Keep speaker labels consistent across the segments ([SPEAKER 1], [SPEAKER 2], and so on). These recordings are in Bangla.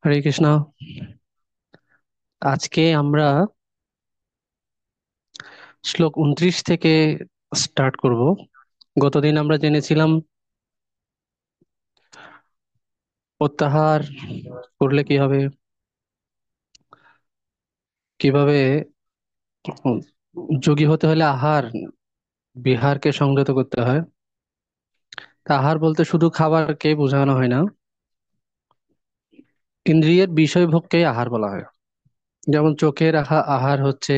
[SPEAKER 1] হরে কৃষ্ণ। আজকে আমরা শ্লোক 29 থেকে স্টার্ট করব। গতদিন আমরা জেনেছিলাম প্রত্যাহার করলে কি হবে, কিভাবে যোগী হতে হলে আহার বিহারকে সংযত করতে হয়। তা আহার বলতে শুধু খাবারকে বোঝানো হয় না, ইন্দ্রিয়ের বিষয় ভোগকেই আহার বলা হয়। যেমন চোখের আহার হচ্ছে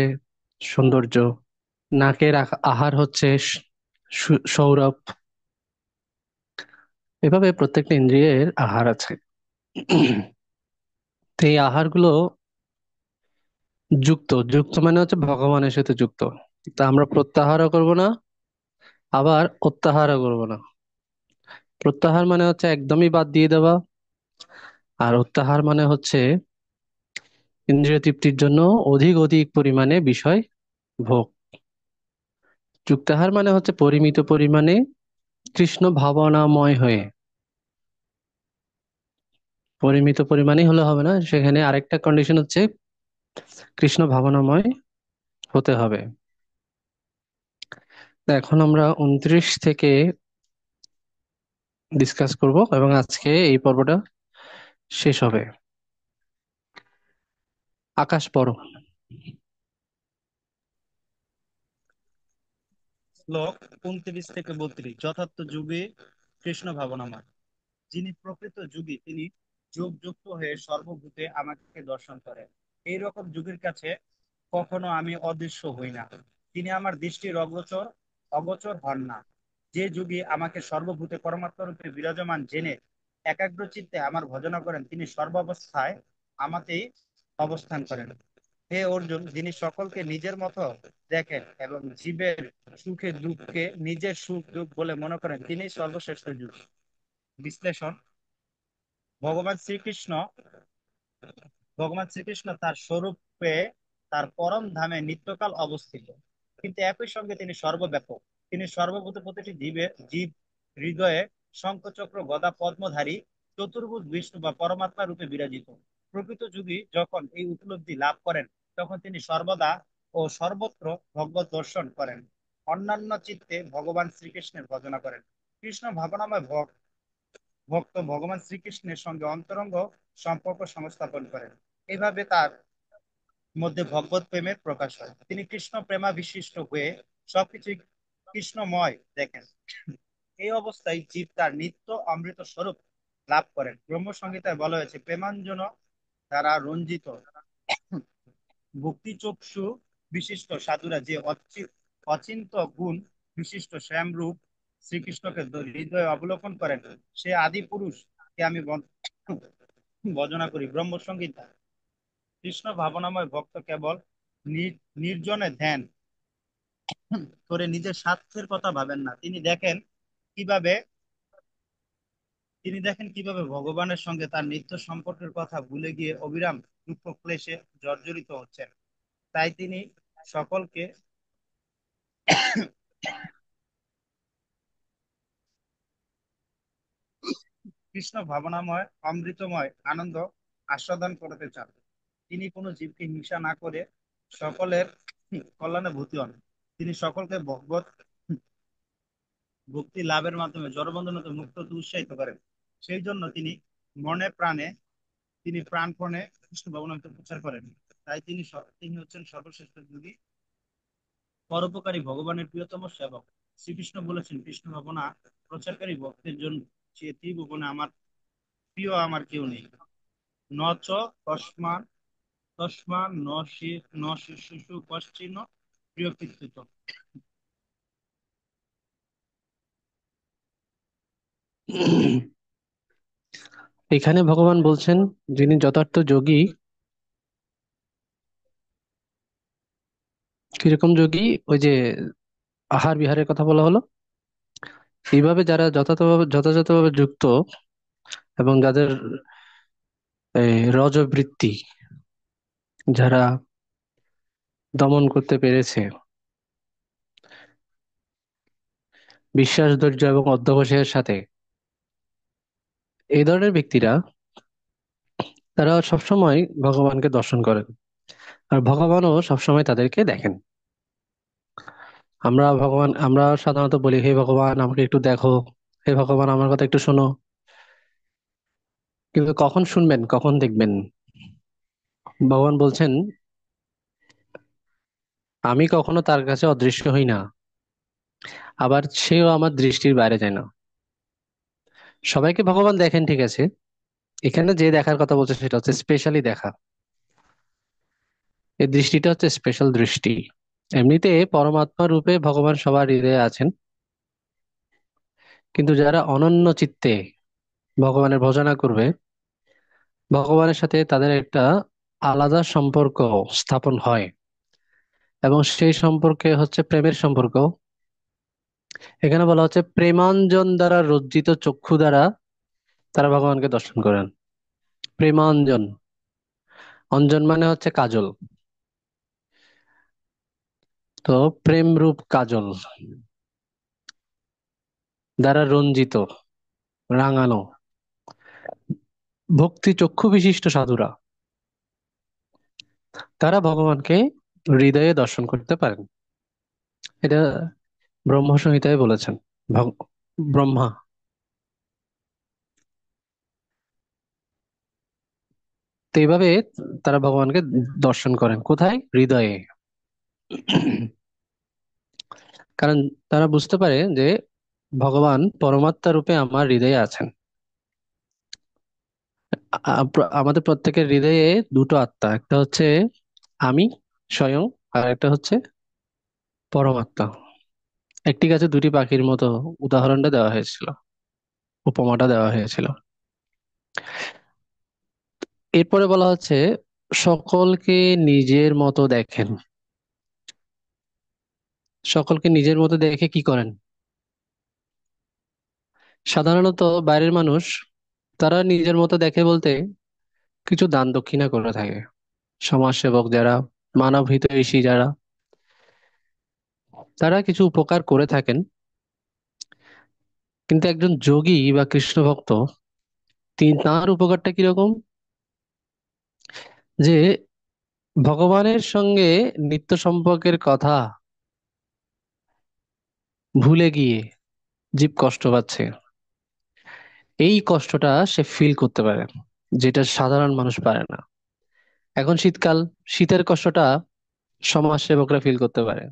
[SPEAKER 1] সৌন্দর্য, নাকের আহার হচ্ছে সৌরভ। এভাবে প্রত্যেকটা ইন্দ্রিয়ের আহার আছে। তো এই আহারগুলো যুক্ত যুক্ত মানে হচ্ছে ভগবানের সাথে যুক্ত। তা আমরা প্রত্যাহারও করব না, আবার অত্যাহারও করব না। প্রত্যাহার মানে হচ্ছে একদমই বাদ দিয়ে দেওয়া, আর অত্যাহার মানে হচ্ছে ইন্দ্রিয় তৃপ্তির জন্য অধিক অধিক পরিমাণে বিষয় ভোগ। যুক্তাহার মানে হচ্ছে পরিমিত পরিমাণে কৃষ্ণ ভাবনাময় হয়ে। পরিমিত পরিমাণে হলে হবে না, সেখানে আরেকটা কন্ডিশন হচ্ছে কৃষ্ণ ভাবনাময় হতে হবে। তো এখন আমরা 29 থেকে ডিসকাস করব এবং আজকে এই পর্বটা শেষ হবে। আকাশ পড়ো।
[SPEAKER 2] শ্লোক 29 থেকে 32। যথার্থ যুগে কৃষ্ণ ভাবনাময়, যিনি প্রকৃত যুগী তিনি যোগযুক্ত হয়ে সর্বভূতে আমাকে দর্শন করেন। এই রকম যুগের কাছে কখনো আমি অদৃশ্য হই না। তিনি আমার দৃষ্টির অগোচর অগোচর হন না। যে যুগী আমাকে সর্বভূতে পরমাত্মা রূপে বিরাজমান জেনে একাগ্র চিত্তে আমার ভজনা করেন, তিনি সর্বাবস্থায় আমাতেই অবস্থান করেন। হে অর্জুন, যিনি সকলকে নিজের মতো দেখেন এবং জীবের সুখে দুঃখকে নিজের সুখ দুঃখ বলে মনে করেন, তিনি সর্বশ্রেষ্ঠ যুগ। বিশ্লেষণ: ভগবান শ্রীকৃষ্ণ ভগবান শ্রীকৃষ্ণ তার স্বরূপে তার পরম ধামে নিত্যকাল অবস্থিত, কিন্তু একই সঙ্গে তিনি সর্বব্যাপক। তিনি সর্বভূত প্রতিটি জীব হৃদয়ে শঙ্খচক্র গদা পদ্মধারী চতুর্ভুজ বিষ্ণু বা পরমাত্মা রূপে বিরাজিত। প্রকৃত যুগী যখন এই উপলব্ধি লাভ করেন, তখন তিনি সর্বদা ও সর্বত্র ভগবত দর্শন করেন, অন্যান্য চিত্তে ভগবান শ্রীকৃষ্ণের ভজনা করেন। কৃষ্ণ ভাবনাময় ভক্ত ভগবান শ্রীকৃষ্ণের সঙ্গে অন্তরঙ্গ সম্পর্ক সংস্থাপন করেন। এইভাবে তার মধ্যে ভগবত প্রেমের প্রকাশ হয়। তিনি কৃষ্ণ প্রেমা বিশিষ্ট হয়ে সবকিছু কৃষ্ণময় দেখেন। এই অবস্থায় জীব তার নিত্য অমৃত স্বরূপ লাভ করেন। ব্রহ্মসংহিতায় বলা হয়েছে, প্রেমাঞ্জন দ্বারা রঞ্জিত ভক্তি চক্ষু বিশিষ্ট সাধুরা যে অচিন্ত গুণ বিশিষ্ট শ্যামরূপ শ্রীকৃষ্ণকে হৃদয়ে অবলোকন করেন, সে আদি পুরুষ কে আমি ভজনা করি। ব্রহ্মসংহিতা: কৃষ্ণ ভাবনাময় ভক্ত কেবল নির্জনে ধ্যান করে নিজের স্বার্থের কথা ভাবেন না। কিভাবে তিনি দেখেন কিভাবে ভগবানের সঙ্গে তার নিত্য সম্পর্কের কথা ভুলে গিয়ে অবিরাম দুঃখ ক্লেশে জর্জরিত হচ্ছেন। তাই তিনি সকলকে কৃষ্ণ ভাবনাময় অমৃতময় আনন্দ আস্বাদন করতে চান। তিনি কোনো জীবকে হিংসা না করে সকলের কল্যাণে ভূতি হন। তিনি সকলকে ভগবত ভক্তি লাভের মাধ্যমে জড়বন্ধন হতে মুক্ত হতে উৎসাহিত করেন। সেই জন্য মনে প্রাণে তিনি প্রাণপণে কৃষ্ণ ভবনামৃত প্রচার করেন। তাই তিনি হচ্ছেন সর্বশ্রেষ্ঠ যোগী, পরোপকারী, ভগবানের প্রিয়তম সেবক। শ্রীকৃষ্ণ বলেছেন, কৃষ্ণ ভাবনা প্রচারকারী ভক্তের জন্য যে ত্রিভুবনে আমার প্রিয় আমার কেউ নেই। ন চ তস্মান তস্মান ন শিশু কশ্চিন প্রিয় কীর্তিত।
[SPEAKER 1] এখানে ভগবান বলছেন, যিনি যথার্থ যোগী। কিরকম যোগী? ওই যে আহার বিহারের কথা বলা হলো, এইভাবে যারা যথাযথভাবে যুক্ত এবং যাদের রজবৃত্তি যারা দমন করতে পেরেছে, বিশ্বাস ধৈর্য এবং অধ্যবসায়ের সাথে, এই ধরনের ব্যক্তিরা তারা সবসময় ভগবানকে দর্শন করেন, আর ভগবানও সবসময় তাদেরকে দেখেন। আমরা সাধারণত বলি, হে ভগবান আমাকে একটু দেখো, হে ভগবান আমার কথা একটু শোনো। কিন্তু কখন শুনবেন, কখন দেখবেন? ভগবান বলছেন, আমি কখনো তার কাছে অদৃশ্য হই না, আবার সেও আমার দৃষ্টির বাইরে যায় না। সবাইকে ভগবান দেখেন, ঠিক আছে, এখানে যে দেখার কথা বলছে সেটা হচ্ছে স্পেশালি দেখা। এই দৃষ্টিটা হচ্ছে স্পেশাল দৃষ্টি। এমনিতে পরমাত্মা রূপে ভগবান সবার হৃদয়ে আছেন, কিন্তু যারা অনন্য চিত্তে ভগবানের ভজনা করবে, ভগবানের সাথে তাদের একটা আলাদা সম্পর্ক স্থাপন হয়, এবং সেই সম্পর্কে হচ্ছে প্রেমের সম্পর্ক। এখানে বলা হচ্ছে প্রেমাঞ্জন দ্বারা রজ্জিত চক্ষু দ্বারা তারা ভগবানকে দর্শন করেন। প্রেমাঞ্জন, অঞ্জন মানে হচ্ছে কাজল, তো প্রেম রূপ কাজল দ্বারা রঞ্জিত, রাঙানো ভক্তি চক্ষু বিশিষ্ট সাধুরা, তারা ভগবানকে হৃদয়ে দর্শন করতে পারেন। এটা ব্রহ্ম সংহিতায় বলেছেন ব্রহ্মা। তো এইভাবে তারা ভগবানকে দর্শন করেন কোথায়? হৃদয়ে। কারণ তারা বুঝতে পারে যে ভগবান পরমাত্মা রূপে আমার হৃদয়ে আছেন। আমাদের প্রত্যেকের হৃদয়ে দুটো আত্মা, একটা হচ্ছে আমি স্বয়ং, আর একটা হচ্ছে পরমাত্মা। একটি গাছে দুটি পাখির মতো উদাহরণটা দেওয়া হয়েছিল, উপমাটা দেওয়া হয়েছিল। এরপরে বলা হচ্ছে সকলকে নিজের মতো দেখেন। সকলকে নিজের মতো দেখে কি করেন? সাধারণত বাইরের মানুষ তারা নিজের মতো দেখে বলতে কিছু দান দক্ষিণা করে থাকে। সমাজসেবক যারা, মানব হিতৈষী যারা, তারা কিছু উপকার করে থাকেন। কিন্তু একজন যোগী বা কৃষ্ণ ভক্ত, তিনি তার উপকারটা কিরকম? যে ভগবানের সঙ্গে নিত্য সম্পর্কের কথা ভুলে গিয়ে জীব কষ্ট পাচ্ছে, এই কষ্টটা সে ফিল করতে পারে, যেটা সাধারণ মানুষ পারে না। এখন শীতকাল, শীতের কষ্টটা সমাজসেবকরা ফিল করতে পারে।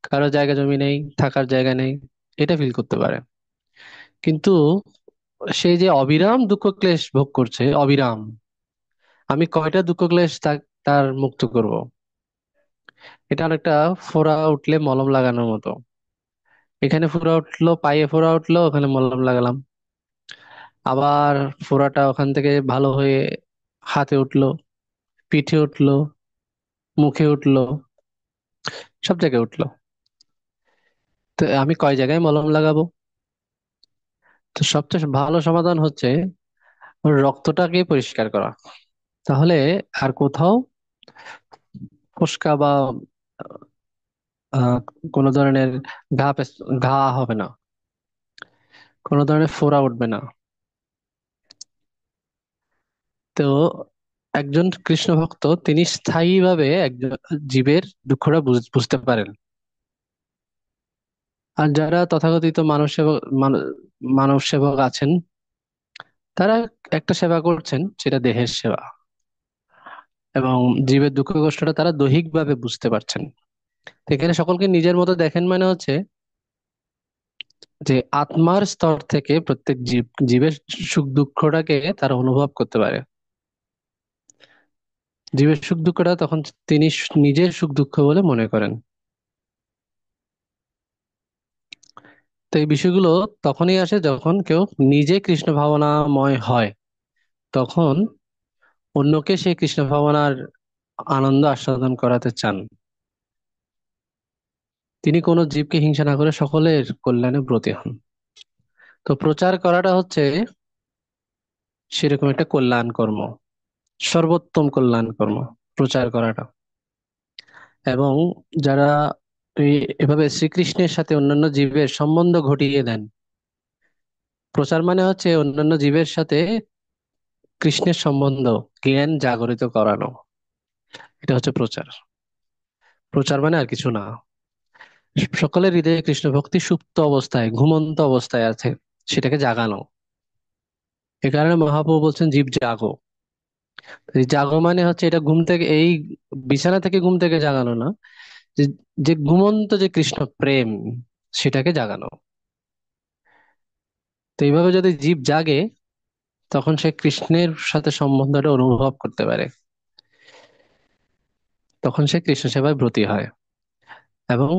[SPEAKER 1] কারো জায়গা জমি নেই, থাকার জায়গা নেই, এটা ফিল করতে পারে। কিন্তু সে যে অবিরাম দুঃখ ক্লেশ ভোগ করছে, অবিরাম, আমি কয়টা দুঃখ ক্লেশ তার মুক্ত করব? এটা অনেকটা ফোড়া উঠলে মলম লাগানোর মতো। এখানে ফোড়া উঠলো, পায়ে ফোড়া উঠলো, ওখানে মলম লাগালাম। আবার ফোড়াটা ওখান থেকে ভালো হয়ে হাতে উঠলো, পিঠে উঠলো, মুখে উঠলো, সব জায়গায় উঠলো। তো আমি কয় জায়গায় মলম লাগাবো? তো সবচেয়ে ভালো সমাধান হচ্ছে ওর রক্তটাকে পরিষ্কার করা। তাহলে আর কোথাও ফোসকা বা আহ, কোনো ধরনের ঘা হবে না, কোনো ধরনের ফোড়া উঠবে না। তো একজন কৃষ্ণ ভক্ত তিনি স্থায়ীভাবে একজন জীবের দুঃখটা বুঝতে পারেন। আর যারা তথাকথিত মানব সেবক আছেন, তারা একটা সেবা করছেন, সেটা দেহের সেবা, এবং জীবের দুঃখ কষ্টটা তারা দৈহিকভাবে বুঝতে পারছেন। তো এখানে সকলকে নিজের মতো দেখেন মানে হচ্ছে যে আত্মার স্তর থেকে প্রত্যেক জীবের সুখ দুঃখটাকে তারা অনুভব করতে পারে। জীবের সুখ দুঃখটা তখন তিনি নিজের সুখ দুঃখ বলে মনে করেন। তো এই বিষয়গুলো তখনই আসে যখন কেউ নিজে কৃষ্ণ ভাবনাময় হয়, তখন অন্যকে সেই কৃষ্ণ ভাবনার আনন্দ আস্বাদন করাতে চান। তিনি কোনো জীবকে হিংসা না করে সকলের কল্যাণে ব্রতী হন। তো প্রচার করাটা হচ্ছে সেরকম একটা কল্যাণ কর্ম, সর্বোত্তম কল্যাণ কর্ম, প্রচার করাটা। এবং যারা এভাবে শ্রীকৃষ্ণের সাথে অন্যান্য জীবের সম্বন্ধ ঘটিয়ে দেন, প্রচার মানে হচ্ছে অন্যান্য জীবের সাথে কৃষ্ণের সম্বন্ধ জ্ঞান জাগরিত করানো, এটা হচ্ছে প্রচার। প্রচার মানে আর কিছু না। সকলের হৃদয়ে কৃষ্ণ ভক্তি সুপ্ত অবস্থায়, ঘুমন্ত অবস্থায় আছে, সেটাকে জাগানো। এ কারণে মহাপ্রভু বলছেন জীব জাগো। এই জাগো মানে হচ্ছে এটা ঘুম থেকে, এই বিছানা থেকে ঘুম থেকে জাগানো না, যে যে ঘুমন্ত যে কৃষ্ণ প্রেম, সেটাকে জাগানো। তো এইভাবে যদি জীব জাগে, তখন সে কৃষ্ণের সাথে সম্বন্ধটা অনুভব করতে পারে। তখন সে কৃষ্ণ সেবায় ব্রতী হয়, এবং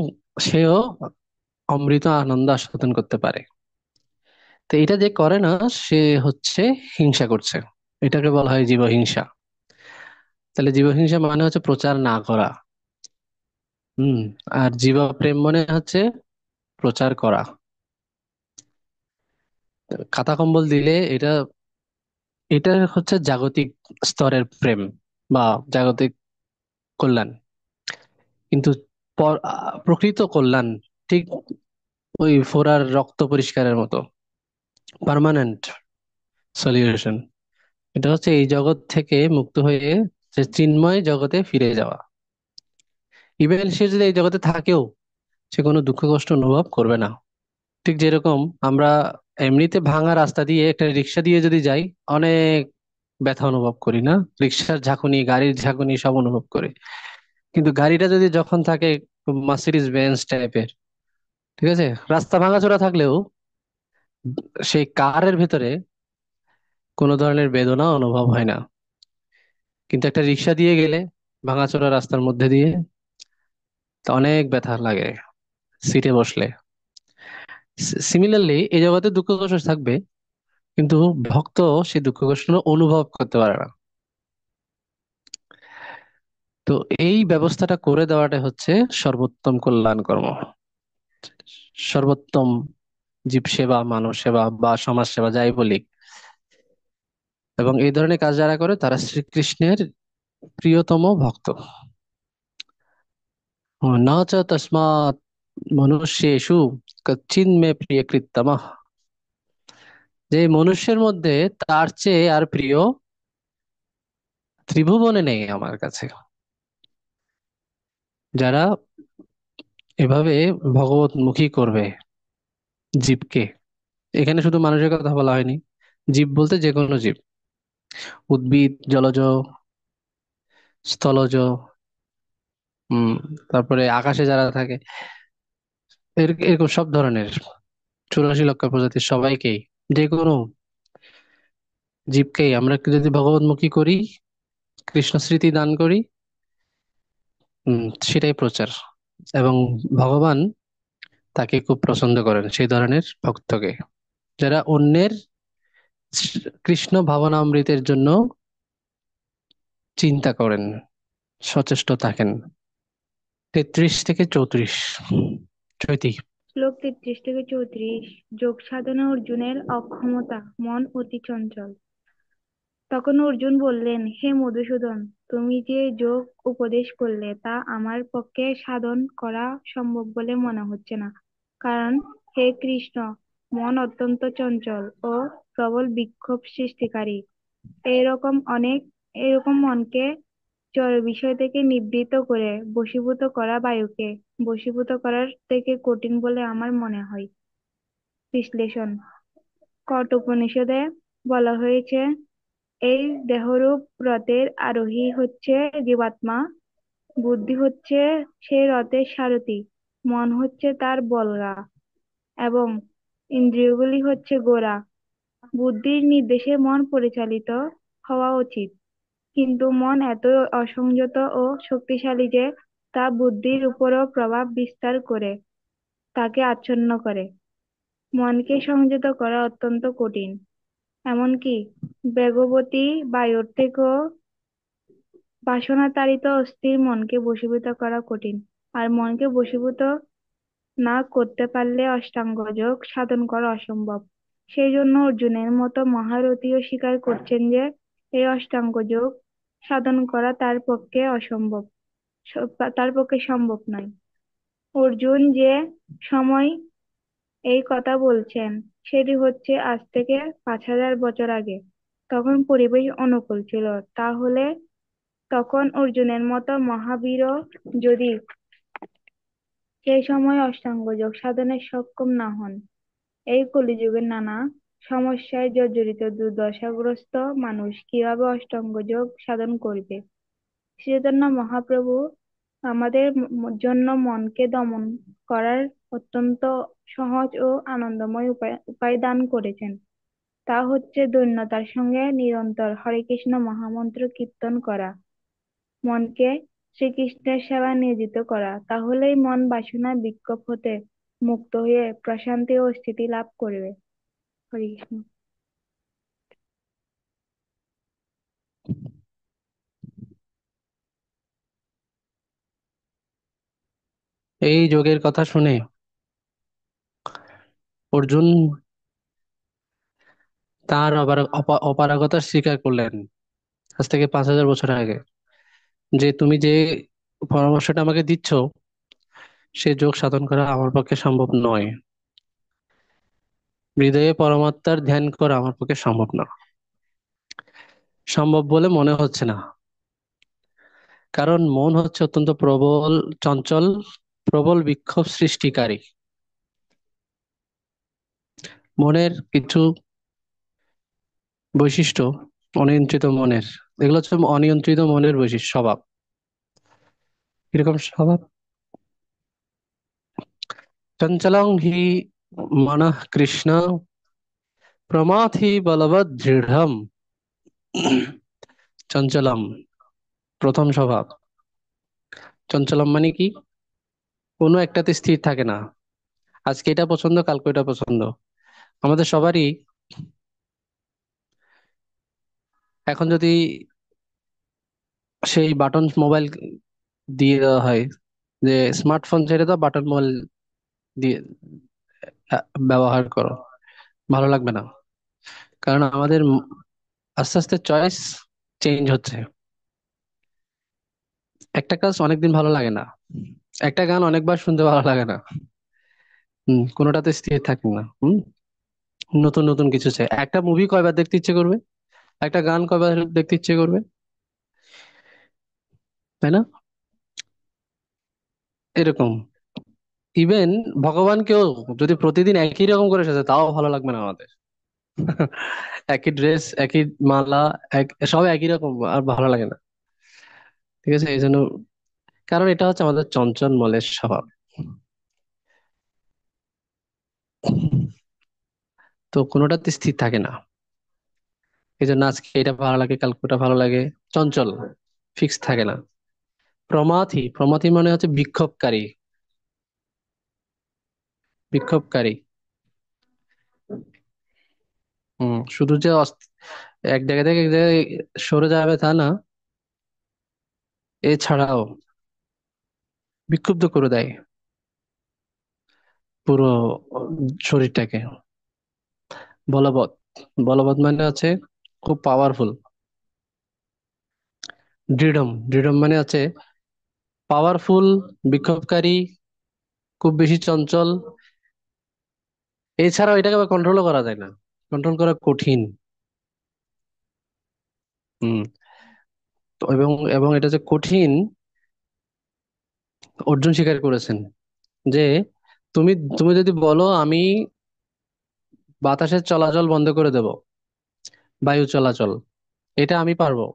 [SPEAKER 1] সেও অমৃত আনন্দ আস্বাদন করতে পারে। তো এটা যে করে না, সে হচ্ছে হিংসা করছে। এটাকে বলা হয় জীবহিংসা। তাহলে জীবহিংসা মানে হচ্ছে প্রচার না করা। হুম। আর জীব প্রেম মানে হচ্ছে প্রচার করা। খাতা কম্বল দিলে এটা, এটা হচ্ছে জাগতিক স্তরের প্রেম বা জাগতিক কল্যাণ। কিন্তু প্রকৃত কল্যাণ ঠিক ওই ফোড়ার রক্ত পরিষ্কারের মতো, পার্মানেন্ট সলিউশন। এটা হচ্ছে এই জগৎ থেকে মুক্ত হয়ে যে চিন্ময় জগতে ফিরে যাওয়া। ইভেন সে যদি এই জগতে থাকেও, সে কোনো দুঃখ কষ্ট অনুভব করবে না। ঠিক যেরকম আমরা এমনিতে ভাঙা রাস্তা দিয়ে একটা রিক্সা দিয়ে যদি যাই, অনেক ব্যথা অনুভব করি না? রিক্সার ঝাঁকুনি, গাড়ির ঝাঁকুনি সব অনুভব করি। কিন্তু গাড়িটা যদি যখন থাকে মার্সিডিজ বেঞ্চ টাইপের, ঠিক আছে, রাস্তা ভাঙাচোরা থাকলেও সেই কারের ভেতরে কোনো ধরনের বেদনা অনুভব হয় না। কিন্তু একটা রিক্সা দিয়ে গেলে, ভাঙাচোরা রাস্তার মধ্যে দিয়ে, তো অনেক ব্যথা লাগে সিটে বসলে। সিমিলারলি এই জগতে দুঃখ কষ্ট থাকবে, কিন্তু ভক্ত সেই দুঃখ কষ্ট অনুভব করতে পারে না। তো এই ব্যবস্থাটা করে দেওয়াটা হচ্ছে সর্বোত্তম কল্যাণ কর্ম, সর্বোত্তম জীব সেবা, মানব সেবা বা সমাজ সেবা, যাই বলি। এবং এই ধরনের কাজ যারা করে তারা শ্রীকৃষ্ণের প্রিয়তম ভক্ত। ন চ তস্মাৎ মনুষ্যেষু কচ্চিন মে প্রিয় কৃত্তমঃ। যে মনুষ্যের মধ্যে তার চেয়ে আর প্রিয় ত্রিভুবনে নেই আমার কাছে। যারা এভাবে ভগবতমুখী করবে জীবকে, এখানে শুধু মানুষের কথা বলা হয়নি, জীব বলতে যে কোনো জীব, উদ্ভিদ, জলজ, স্থলজ, হম, তারপরে আকাশে যারা থাকে, এরকম সব ধরনের 84 লক্ষ প্রজাতির সবাইকেই, যে কোনো জীবকেই আমরা যদি ভগবতমুখী করি, কৃষ্ণ স্মৃতি দান করি, সেটাই প্রচার। এবং ভগবান তাকে খুব পছন্দ করেন সেই ধরনের ভক্তকে, যারা অন্যের কৃষ্ণ ভাবনামৃতের জন্য চিন্তা করেন, সচেষ্ট থাকেন। 33 থেকে 34, চৈতি।
[SPEAKER 3] শ্লোক 33 থেকে 34। যোগ সাধনা অর্জুনের অক্ষমতা, মন অতি চঞ্চল। তখন অর্জুন বললেন, হে মধুসূদন, তুমি যে যোগ উপদেশ করলে তা আমার পক্ষে সাধন করা সম্ভব বলে মনে হচ্ছে না। কারণ, হে কৃষ্ণ, মন অত্যন্ত চঞ্চল ও প্রবল বিক্ষোভ সৃষ্টিকারী। এরকম মনকে জড় বিষয় থেকে নিবৃত্ত করে বশীভূত করা বায়ুকে বশীভূত করার থেকে কঠিন বলে আমার মনে হয়। বিশ্লেষণ: কঠোপনিষদে বলা হয়েছে, এই দেহরূপ রথের আরোহী হচ্ছে জীবাত্মা, বুদ্ধি হচ্ছে সেই রথের সারথি, মন হচ্ছে তার বলগা এবং ইন্দ্রিয়গুলি হচ্ছে ঘোড়া। বুদ্ধির নির্দেশে মন পরিচালিত হওয়া উচিত, কিন্তু মন এত অসংযত ও শক্তিশালী যে তা বুদ্ধির উপরও প্রভাব বিস্তার করে, তাকে আচ্ছন্ন করে। মনকে সংযত করা অত্যন্ত কঠিন, এমনকি বেগবতী বায়ুর থেকেও বাসনাতাড়িত অস্থির মনকে বশীভূত করা কঠিন। আর মনকে বশীভূত না করতে পারলে অষ্টাঙ্গ যোগ সাধন করা অসম্ভব। সেই জন্য অর্জুনের মতো মহারথীও স্বীকার করছেন যে এই অষ্টাঙ্গ যোগ সাধন করা তার পক্ষে সম্ভব নয়। অর্জুন যে সময় এই কথা বলছেন সেটি হচ্ছে আজ থেকে 5000 বছর আগে। তখন পরিবেশ অনুকূল ছিল। তাহলে তখন অর্জুনের মতো মহাবীরও যদি সেই সময় অষ্টাঙ্গ যোগ সাধনে সক্ষম না হন, এই কলিযুগের নানা সমস্যায় জর্জরিত দুর্দশাগ্রস্ত মানুষ কিভাবে অষ্টাঙ্গ যোগ সাধন করবে? শ্রীচৈতন্য মহাপ্রভু আমাদের জন্য মনকে দমন করার অত্যন্ত সহজ ও আনন্দময় উপায় দান করেছেন। তা হচ্ছে দৈন্যতার সঙ্গে নিরন্তর হরে কৃষ্ণ মহামন্ত্র কীর্তন করা, মনকে শ্রীকৃষ্ণের সেবায় নিয়োজিত করা। তাহলেই মন বাসনা বিক্ষোভ হতে মুক্ত হয়ে প্রশান্তি ও স্থিতি লাভ করবে। হরে কৃষ্ণ।
[SPEAKER 1] এই যোগের কথা শুনে অর্জুন তার অপারগতা স্বীকার করলেন আজ থেকে 5,000 বছর আগে, যে তুমি যে পরামর্শটা আমাকে দিচ্ছ সে যোগ সাধন করা আমার পক্ষে সম্ভব নয়। হৃদয়ে পরমাত্মার ধ্যান করা আমার পক্ষে সম্ভব না, সম্ভব বলে মনে হচ্ছে না। কারণ মন হচ্ছে অত্যন্ত প্রবল, চঞ্চল, প্রবল বিক্ষোভ সৃষ্টিকারী। মনের কিছু বৈশিষ্ট্য অনিয়ন্ত্রিত মনের, এগুলো হচ্ছে অনিয়ন্ত্রিত মনের বৈশিষ্ট্য, স্বভাব। এরকম স্বভাব, চঞ্চলং হি মনঃ কৃষ্ণ প্রমাথি বলবৎ দৃঢ়ম। চঞ্চলম প্রথম স্বভাব। চঞ্চলম মানে কি? কোনো একটাতে স্থির থাকে না। আজকে এটা পছন্দ, কালকে এটা পছন্দ। আমাদের সবারই এখন যদি সেই বাটন মোবাইল দিয়ে দেওয়া হয়, যে স্মার্টফোন ছেড়ে দাও, বাটন মোবাইল দিয়ে ব্যবহার করো, ভালো লাগবে না। কারণ আমাদের আস্তে আস্তে চয়েস চেঞ্জ হচ্ছে। একটা কাজ অনেকদিন ভালো লাগে না, একটা গান অনেকবার শুনতে ভালো লাগে না। কোনোটাতে স্থির থাকি না। নতুন নতুন কিছু চাই। একটা মুভি কয়বার দেখতে ইচ্ছে করবে, একটা গান কয়বার দেখতে ইচ্ছে করবে, তাই না? এরকম ইভেন ভগবানকেও যদি প্রতিদিন একই রকম করে সাজে তাও ভালো লাগবে না আমাদের। একই ড্রেস, একই মালা, সব একই রকম, আর ভালো লাগে না। ঠিক আছে, এই জন্য, কারণ এটা হচ্ছে আমাদের চঞ্চল মনের স্বভাব। তো কোনোটাতে স্থির থাকে না। এই জন্য আজকে এটা ভালো লাগে, কালকে ওটা ভালো লাগে, চঞ্চল, ফিক্স থাকে না। প্রমাথি, প্রমাথি মানে হচ্ছে বিক্ষোভকারী। বিক্ষোভকারী। শুধু যে এক জায়গা থেকে এক জায়গায় সরে যাবে তা না, এছাড়াও বিক্ষুব্ধ করে দেয় পুরো শরীরটাকে। বলবৎ, বলবৎ মানে হচ্ছে খুব পাওয়ারফুল। দৃঢ়ম, দৃঢ়ম মানে হচ্ছে পাওয়ারফুল, বিক্ষোভকারী, খুব বেশি চঞ্চল। এছাড়াও এটাকে আবার কন্ট্রোলও করা যায় না, কন্ট্রোল করা কঠিন। হম তো এবং এবং এটা যে কঠিন, অর্জুন স্বীকার করেছেন যে তুমি তুমি যদি বলো আমি বাতাসের চলাচল বন্ধ করে দেব, বায়ু চলাচল, এটা আমি পারবো।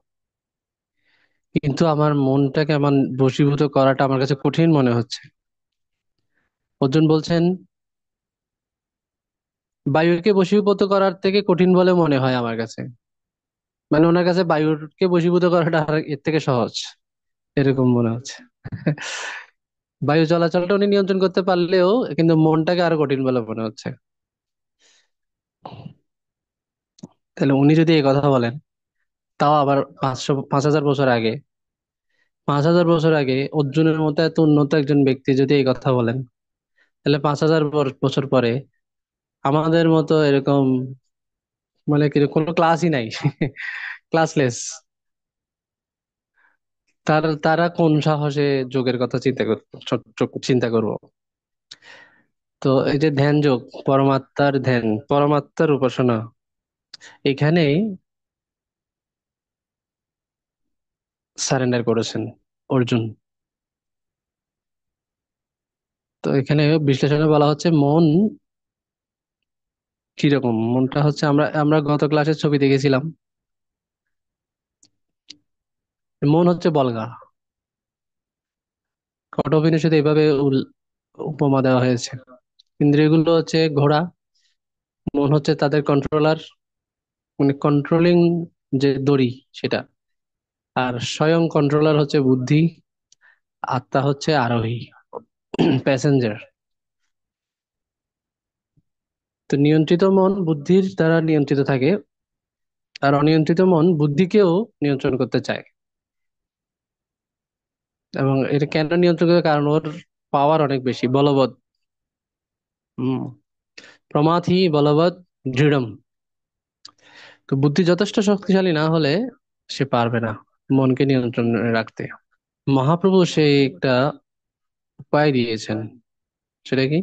[SPEAKER 1] কিন্তু আমার মনটাকে আমার বশীভূত করাটা আমার কাছে কঠিন মনে হচ্ছে। অর্জুন বলছেন বায়ুকে বশীভূত করার থেকে কঠিন বলে মনে হয় আমার কাছে। মানে ওনার কাছে বায়ুকে বশীভূত করাটা এর থেকে সহজ, এরকম মনে হচ্ছে। বায়ু চলাচলটা উনি নিয়ন্ত্রণ করতে পারলেও কিন্তু মনটাকে আরো কঠিন বলে মনে হচ্ছে। তাহলে উনি যদি এই কথা বলেন, তাও আবার 5,000 বছর আগে, 5,000 বছর আগে অর্জুনের মতো এত উন্নত একজন ব্যক্তি যদি এই কথা বলেন, তাহলে 5,000 বছর পরে আমাদের মতো এরকম, মানে কি, কোনো ক্লাসই নাই, ক্লাসলেস, তারা কোন সাহসে যোগের কথা চিন্তা করবো? তো এই যে ধ্যান যোগ, পরমাত্মার ধ্যান, পরমাত্মার উপাসনা, এখানে সারেন্ডার করেছেন অর্জুন। তো এখানে বিশ্লেষণে বলা হচ্ছে মন কিরকম। মনটা হচ্ছে, আমরা আমরা গত ক্লাসে ছবি দেখেছিলাম, মন হচ্ছে বলগা। কঠোপনিষদে এইভাবে উপমা দেওয়া হয়েছে। ইন্দ্রিয়গুলো হচ্ছে ঘোড়া, মন হচ্ছে তাদের কন্ট্রোলার, মানে কন্ট্রোলিং যে দড়ি সেটা। আর স্বয়ং কন্ট্রোলার হচ্ছে বুদ্ধি, আত্মা হচ্ছে আরোহী, প্যাসেঞ্জার। তো নিয়ন্ত্রিত মন বুদ্ধির দ্বারা নিয়ন্ত্রিত থাকে, আর অনিয়ন্ত্রিত মন বুদ্ধিকেও নিয়ন্ত্রণ করতে চায়। এবং এটা কেন নিয়ন্ত্রণ করে? কারণ ওর পাওয়ার অনেক বেশি, বলবৎ। হম প্রমাথি বলবৎ দৃঢ়ম। তো বুদ্ধি যথেষ্ট শক্তিশালী না হলে সে পারবে না মনকে নিয়ন্ত্রণে রাখতে। মহাপ্রভু সেই একটা উপায় দিয়েছেন। সেটা কি?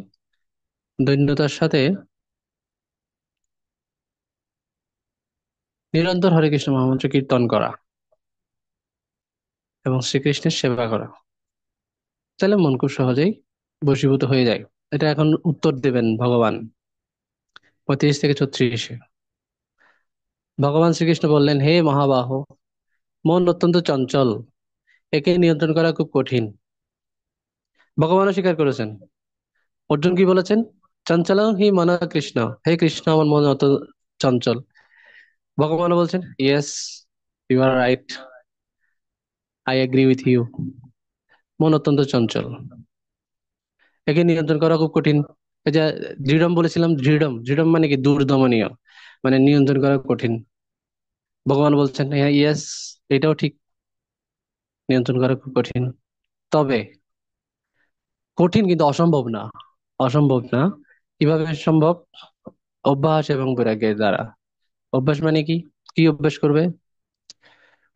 [SPEAKER 1] দৈন্যতার সাথে নিরন্তর হরে কৃষ্ণ মহামন্ত্র কীর্তন করা এবং শ্রীকৃষ্ণের সেবা করা, তাহলে মন খুব সহজেই বশীভূত হয়ে যায়। এটা এখন উত্তর দেবেন ভগবান 35 থেকে 36-এ। ভগবান শ্রীকৃষ্ণ বললেন, হে মহাবাহ, মন অত্যন্ত চঞ্চল, একে নিয়ন্ত্রণ করা খুব কঠিন। ভগবানও স্বীকার করেছেন। অর্জুন কি বলেছেন? চঞ্চল হি মন কৃষ্ণ, হে কৃষ্ণ আমার মন অত চঞ্চল। ভগবানও বলছেন, yes, you are right, I agree with you. মন অত্যন্ত চঞ্চল, একে নিয়ন্ত্রণ করা খুব কঠিন। এই যে দৃঢ়ম বলেছিলাম, দৃঢ়ম, দৃঢ়ম মানে কি? দুর্দমনীয়, মানে নিয়ন্ত্রণ করা কঠিন। ভগবান বলছেন, হ্যাঁ, ইয়েস, এটাও ঠিক, নিয়ন্ত্রণ করা খুব কঠিন। তবে কঠিন কিন্তু অসম্ভব না। অসম্ভব না। কিভাবে সম্ভব? অভ্যাস এবং বৈরাগ্যের দ্বারা। অভ্যাস মানে কি? কি অভ্যাস করবে?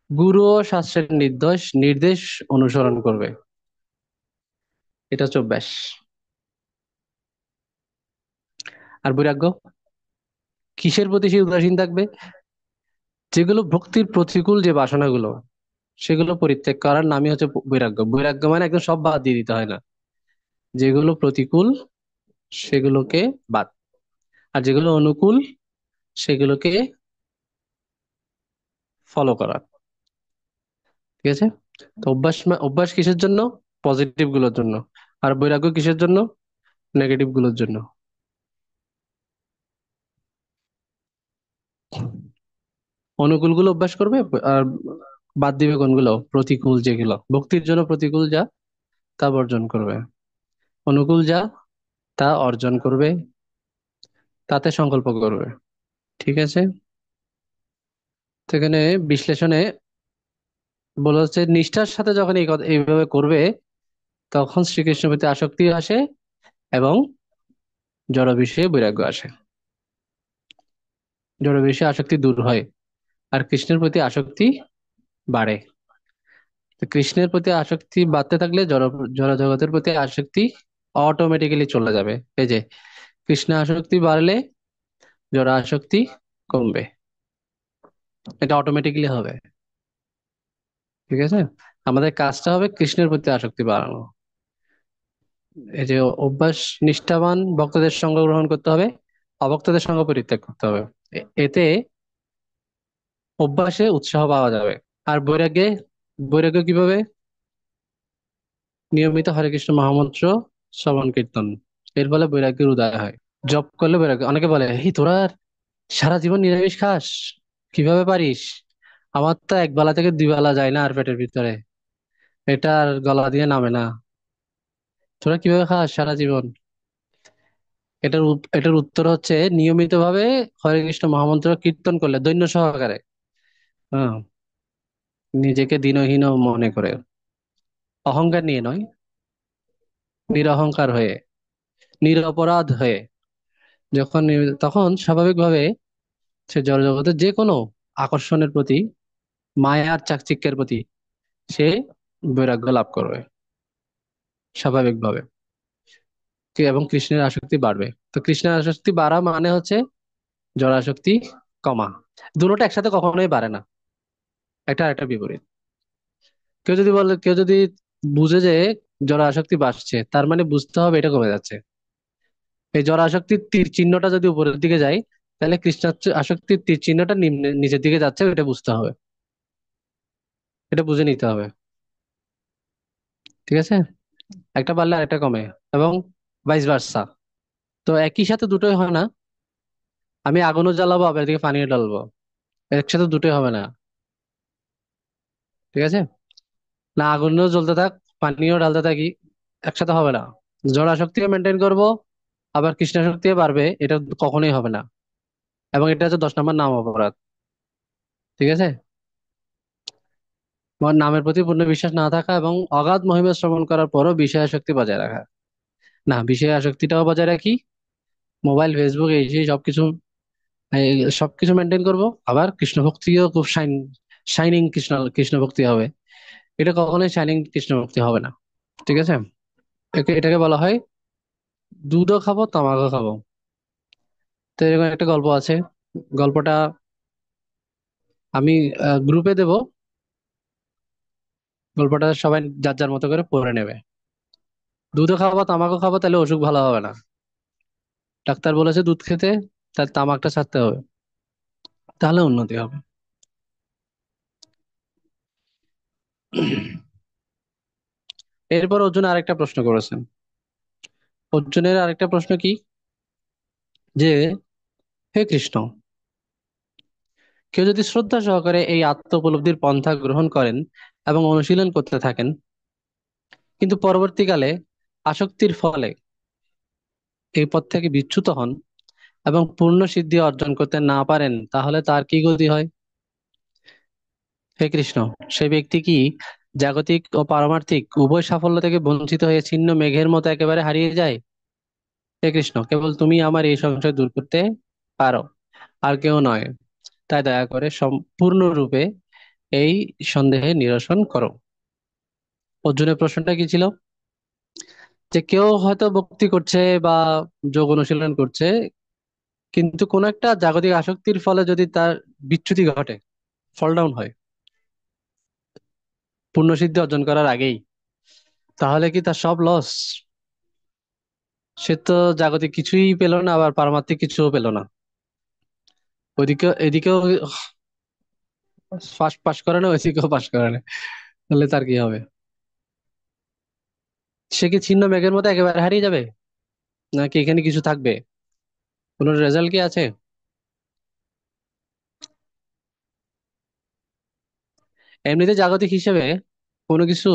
[SPEAKER 1] গুরু ও শাস্ত্রের নির্দেশ নির্দেশ অনুসরণ করবে, এটা হচ্ছে অভ্যাস। আর বৈরাগ্য, কিসের প্রতি সে উদাসীন থাকবে? যেগুলো ভক্তির প্রতিকূল, যে বাসনাগুলো, সেগুলো পরিত্যাগ করার নামই হচ্ছে বৈরাগ্য। বৈরাগ্য মানে একদম সব বাদ দিয়ে দিতে হয় না, যেগুলো প্রতিকূল সেগুলোকে বাদ, আর যেগুলো অনুকূল সেগুলোকে ফলো করা। ঠিক আছে? তো অভ্যাস অভ্যাস কিসের জন্য? পজিটিভ গুলোর জন্য। আর বৈরাগ্য কিসের জন্য? নেগেটিভ গুলোর জন্য। অনুকূল গুলো অভ্যাস করবে, আর বাদ দিবে কোনগুলো? প্রতিকূল, যেগুলো ভক্তির জন্য প্রতিকূল, যা তা বর্জন করবে। অনুকূল যা তা অর্জন করবে, তাতে সংকল্প করবে। ঠিক আছে? তো এখানে বিশ্লেষণে বলা হচ্ছে, নিষ্ঠার সাথে যখন এই কথা এইভাবে করবে, তখন শ্রীকৃষ্ণের প্রতি আসক্তি আসে এবং জড় বিষয়ে বৈরাগ্য আসে। জড় বিষয়ে আসক্তি দূর হয়, আর কৃষ্ণের প্রতি আসক্তি বাড়ে। তো কৃষ্ণের প্রতি আসক্তি বাড়তে থাকলে জড় জড় জগতের প্রতি আসক্তি অটোমেটিক্যালি চলে যাবে। এই যে কৃষ্ণ আসক্তি বাড়লে জড় আসক্তি কমবে, এটা অটোমেটিক্যালি হবে। ঠিক আছে? আমাদের কাজটা হবে কৃষ্ণের প্রতি আসক্তি বাড়ানো। এই যে অভ্যাস, নিষ্ঠাবান ভক্তদের সঙ্গ গ্রহণ করতে হবে, অভক্তদের সঙ্গ পরিত্যাগ করতে হবে। এতে অভ্যাসে উৎসাহ পাওয়া যাবে। আর বৈরাগ্যে, বৈরাগ্য কিভাবে? নিয়মিত হরে কৃষ্ণ মহামন্ত্র শ্রবণ কীর্তন, এর ফলে বৈরাগ্যের উদয় হয়। জপ করলে বৈরাগ্য। অনেকে বলে, এই তোরা সারা জীবন নিরামিষ খাস, কিভাবে পারিস? আমার তো এক বেলা থেকে দুই বেলা যায় না আর পেটের ভিতরে, এটা আর গলা দিয়ে নামে না। তোরা কিভাবে খাস সারা জীবন? এটার উত্তর হচ্ছে, নিয়মিত ভাবে হরে কৃষ্ণ মহামন্ত্র কীর্তন করলে, দৈন্য সহকারে, হ্যাঁ, নিজেকে দীনহীন মনে করে, অহংকার নিয়ে নয়, নিরহংকার হয়ে, নিরপরাধ হয়ে, যখন তখন স্বাভাবিকভাবে সে জড়জগতের যে কোনো আকর্ষণের প্রতি, মায়ার চাকচিক্যের প্রতি সে বৈরাগ্য লাভ করবে স্বাভাবিকভাবে। এবং কৃষ্ণের আসক্তি বাড়বে। তো কৃষ্ণের আসক্তি বাড়া মানে হচ্ছে জড়াসক্তি কমা। দুটোটা একসাথে কখনোই বাড়ে না, একটা আরেকটা বিপরীত। কেউ যদি বুঝে যে জড় আসক্তি বাড়ছে, তার মানে বুঝতে হবে এটা কমে যাচ্ছে। এই জড় আসক্তির তীর চিহ্নটা যদি উপরের দিকে যায়, তাহলে কৃষ্ণ আসক্তির তীর চিহ্নটা নিচের দিকে যাচ্ছে, এটা বুঝতে হবে, এটা বুঝে নিতে হবে। ঠিক আছে, একটা বাড়লে আরেকটা কমে, এবং ভাইস ভার্সা। তো একই সাথে দুটোই হয় না। আমি আগুনও জ্বালাবো, আবার এদিকে পানিও ঢালবো, একসাথে দুটোই হবে না। ঠিক আছে, না আগুনও জ্বলতে থাক, পানিও ঢালতে থাকি, একসাথে হবে না। জড় আসক্তিও মেনটেন করব, আবার কৃষ্ণাসক্তিও বাড়বে, এটা কখনোই হবে না। এবং এটা হচ্ছে 10 নম্বর নাম অপরাধ। ঠিক আছে, আমার নামের প্রতি পূর্ণ বিশ্বাস না থাকা এবং অগাধ মহিমা শ্রবণ করার পরও বিষয় আসক্তি বজায় রাখা। না, বিষয় আসক্তিটাও বজায় রাখি, মোবাইল ফেসবুক এই সেই সবকিছু, এই সবকিছু মেনটেন করব। আবার কৃষ্ণ ভক্তিও খুব শাইনিং কৃষ্ণ ভক্তি হবে। এটা কখনোই শাইনিং কৃষ্ণ ভক্তি হবে না। ঠিক আছে, এটাকে বলা হয় দুধও খাবো তামাকও খাবো। তো এরকম একটা গল্প আছে, গল্পটা আমি গ্রুপে দেব, গল্পটা সবাই যার যার মতো করে পড়ে নেবে। দুধও খাবো তামাকও খাবো, তাহলে অসুখ ভালো হবে না। ডাক্তার বলেছে দুধ খেতে, তার তামাকটা ছাড়তে হবে, তাহলে উন্নতি হবে। এরপর অর্জুন আরেকটা প্রশ্ন করেছেন। অর্জুনের আরেকটা প্রশ্ন কি, যে হে কৃষ্ণ, কেউ যদি শ্রদ্ধা সহকারে এই আত্ম উপলব্ধির পন্থা গ্রহণ করেন এবং অনুশীলন করতে থাকেন, কিন্তু পরবর্তীকালে আসক্তির ফলে এই পথ থেকে বিচ্যুত হন এবং পূর্ণ সিদ্ধি অর্জন করতে না পারেন, তাহলে তার কি গতি হয়? হে কৃষ্ণ, সেই ব্যক্তি কি জাগতিক ও পারমার্থিক উভয় সাফল্য থেকে বঞ্চিত হয়ে ছিন্ন মেঘের মতো একেবারে হারিয়ে যায়? হে কৃষ্ণ, কেবল তুমি আমার এই সংশয় দূর করতে পারো, আর কেউ নয়। তাই দয়া করে সম্পূর্ণরূপে এই সন্দেহে নিরসন করো। অর্জুনের প্রশ্নটা কি ছিল, যে কেউ হয়তো ভক্তি করছে বা যোগ অনুশীলন করছে, কিন্তু কোন একটা জাগতিক আসক্তির ফলে যদি তার বিচ্যুতি ঘটে, ফল ডাউন হয় পূর্ণসিদ্ধি অর্জন করার আগেই, তাহলে কি তার সব লস? সে তো জাগতিক কিছুই পেল না, আবার পারমার্থিক কিছুও পেল না। ওইদিকে এদিকেও ফার্স্ট পাস করে না, ওইদিকেও পাস করে না, তাহলে তার কি হবে? সে কি ছিন্ন মেঘের মতো একেবারে হারিয়ে যাবে, নাকি এখানে কিছু থাকবে? কোনো রেজাল্ট কি আছে? এমনিতে জাগতিক হিসেবে কোনো কিছু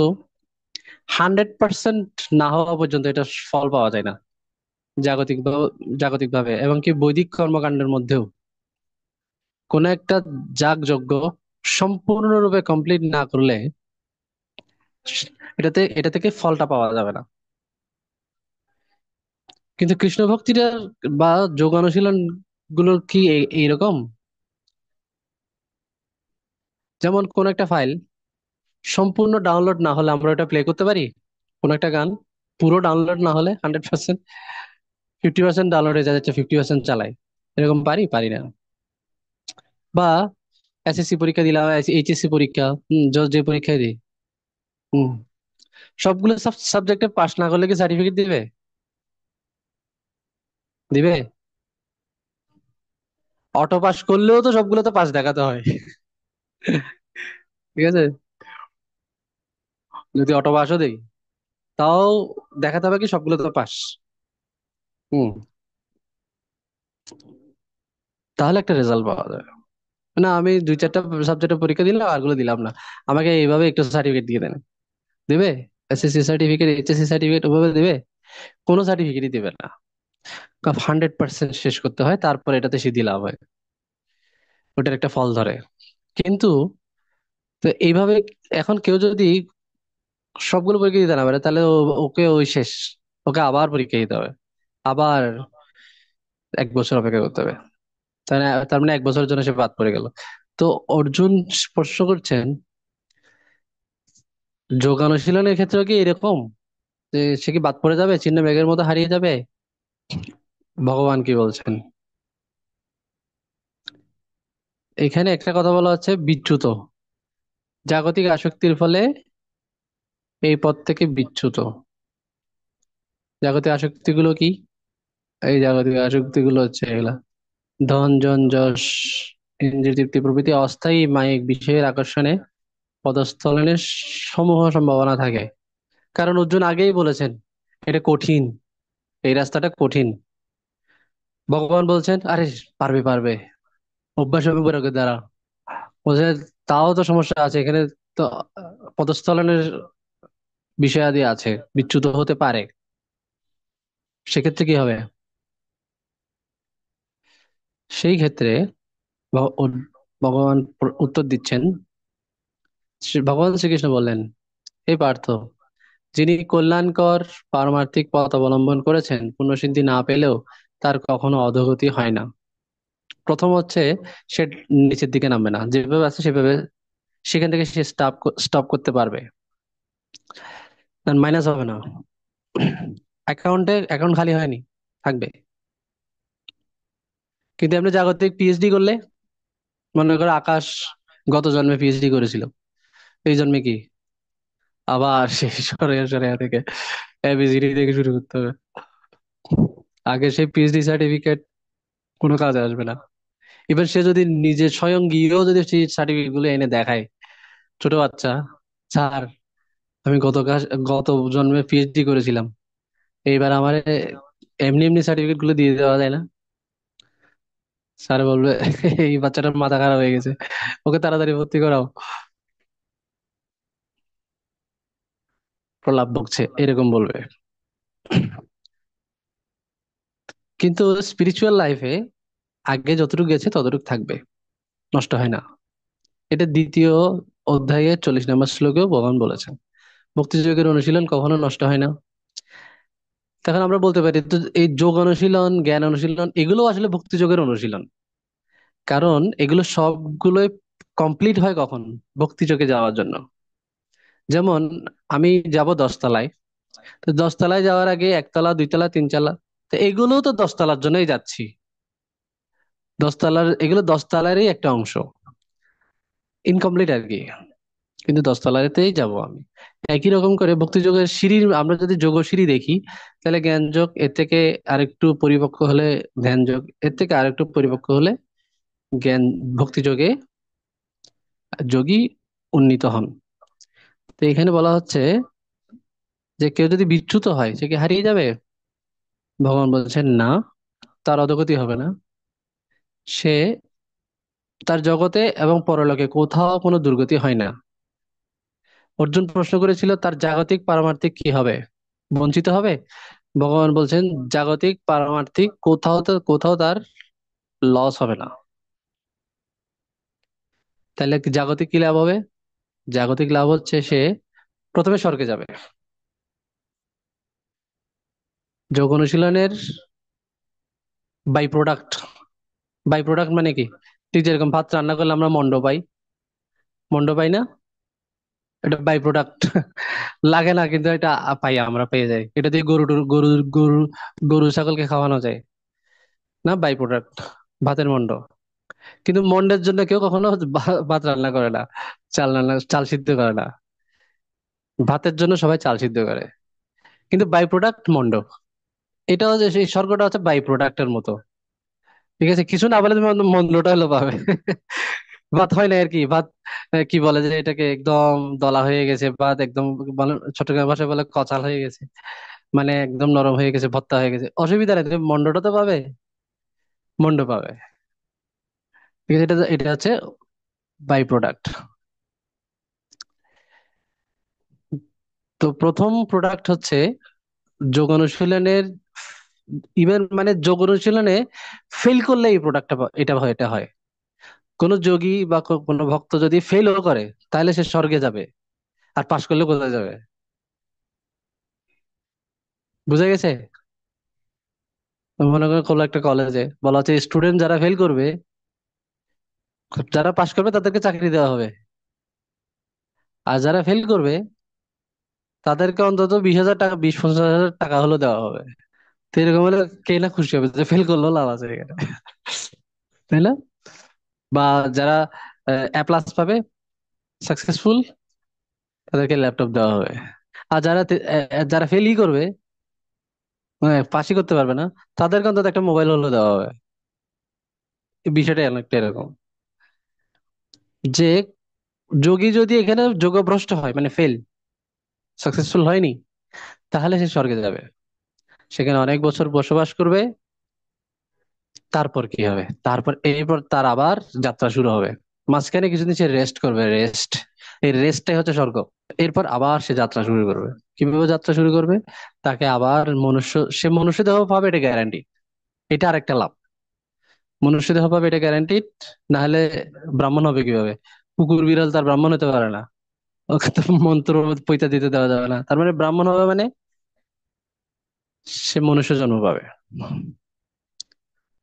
[SPEAKER 1] 100% না হওয়া পর্যন্ত এটা ফল পাওয়া যায় না। জাগতিক জাগতিক ভাবে এবং কি বৈদিক কর্মকাণ্ডের মধ্যেও কোন একটা যাগযজ্ঞ সম্পূর্ণরূপে কমপ্লিট না করলে এটা থেকে ফলটা পাওয়া যাবে না। কিন্তু কৃষ্ণ ভক্তিটা বা যোগ অনুশীলন গুলোর কি এইরকম? যেমন কোন একটা ফাইল সম্পূর্ণ ডাউনলোড না হলে আমরা ওটা প্লে করতে পারি। কোন একটা গান পুরো ডাউনলোড না হলে 100%, 50% ডাউনলোড হয়ে যাচ্ছে, 50% চালাই, এরকম পারি না। বা এসএসসি পরীক্ষা দিলাম, এইচএসসি পরীক্ষা, যে পরীক্ষায় দিই, হম সবগুলো সাবজেক্টে পাস না করলে কি সার্টিফিকেট দিবে? দিবে? অটো পাস করলেও তো সবগুলোতে পাস দেখাতে হয়। ঠিক আছে, যদি অটো পাসও দেই, তাও দেখাতে হবে কি সবগুলোতে পাস। হুম, তাহলে একটা রেজাল্ট পাওয়া যাবে। না আমি 2-4টা সাবজেক্টের পরীক্ষা দিলাম, আরগুলো দিলাম না, আমাকে এইভাবে একটু সার্টিফিকেট দিয়ে দেন, দেবে? এসএসসি সার্টিফিকেট, এইচএসসি সার্টিফিকেট ওভাবে দেবে? কোনো সার্টিফিকেটই দেবে না। 100% শেষ করতে হয়, তারপর এটাতে সিদ্ধি লাভ হয়, ওটার একটা ফল ধরে। কিন্তু তো এইভাবে এখন কেউ যদি সবগুলো পরীক্ষা দিতে না পারে, তাহলে ওকে ওই শেষ, ওকে আবার পরীক্ষা দিতে হবে, আবার 1 বছর অপেক্ষা করতে হবে। তার মানে 1 বছরের জন্য সে বাদ পড়ে গেল। তো অর্জুন প্রশ্ন করছেন, যোগানুশীলনের ক্ষেত্রে কি এরকম, যে সে কি বাদ পড়ে যাবে, ছিন্ন মেঘের মতো হারিয়ে যাবে? ভগবান কি বলছেন, এখানে একটা কথা বলা হচ্ছে, বিচ্যুত জাগতিক আসক্তির ফলে এই পথ থেকে বিচ্যুত। জাগতিক আসক্তিগুলো কি? এই জাগতিক আসক্তিগুলো হচ্ছে এগুলা: ধন, জন, যশ, ইন্দ্রিয় তৃপ্তি প্রভৃতি অস্থায়ী মায়িক বিষয়ের আকর্ষণে পদস্খলনের সমূহ সম্ভাবনা থাকে। কারণ অর্জুন আগেই বলেছেন এটা কঠিন, এই রাস্তাটা কঠিন। ভগবান বলছেন আরে পারবে পারবে, অভ্যাস হবে বৈরাগ্যের দ্বারা। বলছে তাও তো সমস্যা আছে এখানে, তো পদস্খলনের বিষয়াদি আছে, বিচ্যুত হতে পারে। সেক্ষেত্রে কি হবে? সেই ক্ষেত্রে ভগবান উত্তর দিচ্ছেন। ভগবান শ্রীকৃষ্ণ বললেন, এই পার্থ, যিনি কল্যাণকর পারমার্থিক পথ অবলম্বন করেছেন পুণ্যসিদ্ধি না পেলেও তার কখনো অধোগতি হয় না। প্রথম হচ্ছে সে নিচের দিকে নামবে না, যেভাবে আছে সেভাবে সেখান থেকে সে স্টপ করতে পারবে, মাইনাস হবে না। অ্যাকাউন্ট খালি হয়নি, থাকবে। কিন্তু আপনি জাগতিক পিএইচডি করলে, মনে করো আকাশ গত জন্মে পিএইচডি করেছিল, এই জন্মে কি আবার সেই সরে সরে থেকে এবিসিডি থেকে শুরু করতে হবে। আগে সেই পিএইচডি সার্টিফিকেট কোনো কাজে আসবে না। এবার সে যদি নিজে স্বয়ং গিয়েও যদি সেই সার্টিফিকেট গুলো এনে দেখায়, ছোট বাচ্চা, স্যার আমি গত জন্মে পিএইচডি করেছিলাম, এইবার আমার এমনি এমনি সার্টিফিকেট গুলো দিয়ে দেওয়া যায় না? স্যার বলবে এই বাচ্চাটার মাথা খারাপ হয়ে গেছে, ওকে তাড়াতাড়ি ভর্তি করাও, প্রলাপ বকছে, এরকম বলবে। কিন্তু স্পিরিচুয়াল লাইফে আগে যতটুকু গেছে ততটুকু থাকবে, নষ্ট হয় না। এটা দ্বিতীয় অধ্যায়ে 40 নম্বর শ্লোকেও ভগবান বলেছেন। ভক্তিযোগের অনুশীলন কখনো নষ্ট হয় না। তখন আমরা বলতে পারি তো এই যোগ অনুশীলন, জ্ঞান অনুশীলন এগুলো আসলে ভক্তিযোগের অনুশীলন। কারণ এগুলো সবগুলোই কমপ্লিট হয় কখন? ভক্তিযোগে যাওয়ার জন্য। যেমন আমি যাব 10 তলায়, তো 10 তলায় যাওয়ার আগে 1 তলা, 2 তলা, 3 তলা, তো এগুলোও তো 10 তলার জন্যই যাচ্ছি। 10 তলার এগুলো 10 তলারই একটা অংশ, ইনকমপ্লিট আর কি, কিন্তু 10 তলাতেই যাব আমি। একই রকম করে ভক্তিযোগের সিঁড়ির, আমরা যদি যোগ সিঁড়ি দেখি, তাহলে জ্ঞান যোগ এর থেকে আরেকটু পরিপক্ক হলে ধ্যান যোগ, এর থেকে আরেকটু পরিপক্ক হলে জ্ঞান, ভক্তিযোগে যোগী উন্নীত হন। তো এখানে বলা হচ্ছে যে কেউ যদি বিচ্যুত হয় সে কি হারিয়ে যাবে? ভগবান বলছেন না, তার অধোগতি হবে না। সে তার জগতে এবং পরলোকে কোথাও কোনো দুর্গতি হয় না। অর্জুন প্রশ্ন করেছিল তার জাগতিক পারমার্থিক কি হবে, বঞ্চিত হবে? ভগবান বলছেন জাগতিক পারমার্থিক কোথাও তার লস হবে না। তাহলে জাগতিক কি লাভ হবে? জাগতিক লাভ হচ্ছে সে প্রথমে স্বর্গে যাবে। যোগ অনুশীলনের বাই প্রোডাক্ট, বাই প্রোডাক্ট মানে কি? ঠিক যেরকম ভাত রান্না করলে আমরা মন্ড পাই, মন্ড পাই না? এটা বাই প্রোডাক্ট। লাগে না কিন্তু এটা পাই, আমরা পেয়ে যাই। এটা দিয়ে গরু গরু ছাগলকে খাওয়ানো যায় না? বাই প্রোডাক্ট, ভাতের মন্ড। কিন্তু মন্ডের জন্য কেউ কখনো ভাত রান্না করে না, চাল সিদ্ধ করে না। ভাতের জন্য সবাই চাল সিদ্ধ করে, কিন্তু বাই প্রোডাক্ট মন্ড। এটা হচ্ছে সেই স্বর্গটা হচ্ছে বাই প্রোডাক্টের মতো। ঠিক আছে, কিছু না বলে তুমি মন্ডটা হলো পাবে। ভাত হয় না আর কি, ভাত কি বলে যে এটাকে একদম দলা হয়ে গেছে, ভাত একদম চট্টগ্রাম ভাষায় বলে কচাল হয়ে গেছে, মানে একদম নরম হয়ে গেছে, ভর্তা হয়ে গেছে, অসুবিধা নেই, তুমি মন্ডটা তো পাবে, মন্ড পাবে। ঠিক আছে, এটা এটা হচ্ছে বাই প্রোডাক্ট। তো প্রথম প্রোডাক্ট হচ্ছে যোগ অনুশীলনের, ইভেন মানে যোগ অনুশীলনে ফেল করলে এই প্রোডাক্টটা এটা হয়। কোন যোগী বা কোনো ভক্ত যদি ফেলও করে তাহলে সে স্বর্গে যাবে, আর পাশ করলে কোথায় যাবে? বুঝা গেছে? মনে করো কোনো একটা কলেজে বলা হচ্ছে স্টুডেন্ট যারা ফেল করবে, যারা পাশ করবে তাদেরকে চাকরি দেওয়া হবে, আর যারা ফেল করবে তাদেরকে অন্তত 20,000 টাকা, 20-50,000 টাকা হলেও দেওয়া হবে। তো এরকম হলে কে না খুশি হবে যে ফেল করলেও লাভ আছে এখানে, তাই না? বা যারা A+ পাবে, সাকসেসফুল, তাদেরকে ল্যাপটপ দেওয়া হবে। আর যারা ফেলই করবে, মানে পাশই করতে পারবে না, তাদেরকে অন্তত একটা মোবাইল হলে দেওয়া হবে। এই বিষয়টা অনেকটা এরকম যে যোগী যদি এখানে যোগভ্রষ্ট হয়, মানে ফেল, সাকসেসফুল হয়নি, তাহলে সে স্বর্গে যাবে, সেখানে অনেক বছর বসবাস করবে। তারপর কি হবে? তারপর এরপর তার আবার যাত্রা শুরু হবে। মাঝখানে কিছুদিন সে রেস্ট করবে, রেস্ট। এই রেস্টটাই হচ্ছে স্বর্গ। এরপর আবার সে যাত্রা শুরু করবে। কিভাবে যাত্রা শুরু করবে? তাকে আবার সে মনুষ্য দেহ পাবে, এটা গ্যারান্টি। এটা আরেকটা লাভ। মনুষ্য দেহ পাবে, এটা গ্যারান্টিড। না হলে ব্রাহ্মণ হবে কিভাবে? কুকুর বিড়াল তার ব্রাহ্মণ হতে পারে না। ওকে তো মন্ত্র পৈতা দিতে দেওয়া যাবে না। তার মানে ব্রাহ্মণ হবে মানে সে মনুষ্য জন্ম পাবে।